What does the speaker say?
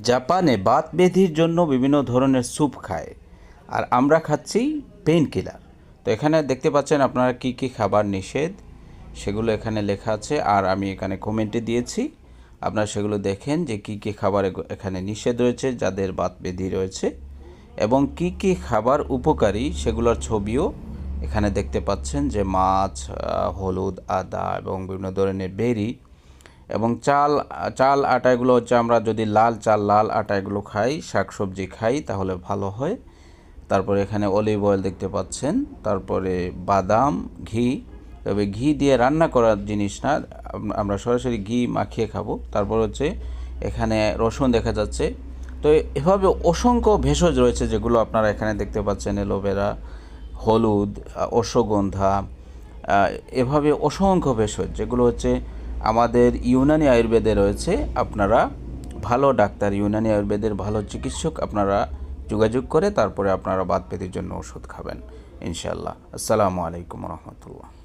জাপানে বাত ব্যাধির জন্য বিভিন্ন ধরনের স্যুপ খায়, আর আমরা খাচ্ছি পেইন কিলার। তো এখানে দেখতে পাচ্ছেন আপনারা কি কি খাবার নিষেধ সেগুলো এখানে লেখা আছে, আর আমি এখানে কমেন্টে দিয়েছি, আপনারা সেগুলো দেখেন যে কি কি খাবার এখানে নিষেধ রয়েছে যাদের বাত ব্যাধি রয়েছে, এবং কি কি খাবার উপকারী সেগুলোর ছবিও এখানে দেখতে পাচ্ছেন, যে মাছ, হলুদ, আদা এবং বিভিন্ন ধরনের বেরি এবং চাল আটা, এগুলো হচ্ছে আমরা যদি লাল চাল লাল আটা এগুলো খাই, শাকসবজি খাই তাহলে ভালো হয়। তারপরে এখানে অলিভ অয়েল দেখতে পাচ্ছেন, তারপরে বাদাম, ঘি, তবে ঘি দিয়ে রান্না করার জিনিস না, আমরা সরাসরি ঘি মাখিয়ে খাবো। তারপর হচ্ছে এখানে রসুন দেখা যাচ্ছে। তো এভাবে অসংখ্য ভেষজ রয়েছে যেগুলো আপনারা এখানে দেখতে পাচ্ছেন, অ্যালোভেরা, হলুদ, অশ্বগন্ধা, এভাবে অসংখ্য ভেষজ যেগুলো হচ্ছে আমাদের ইউনানি আয়ুর্বেদে রয়েছে। আপনারা ভালো ডাক্তার, ইউনানি আয়ুর্বেদের ভালো চিকিৎসক আপনারা যোগাযোগ করে তারপরে আপনারা বাত ব্যাধির জন্য ওষুধ খাবেন ইনশাআল্লাহ। আসসালামু আলাইকুম রহমতুল্লাহ।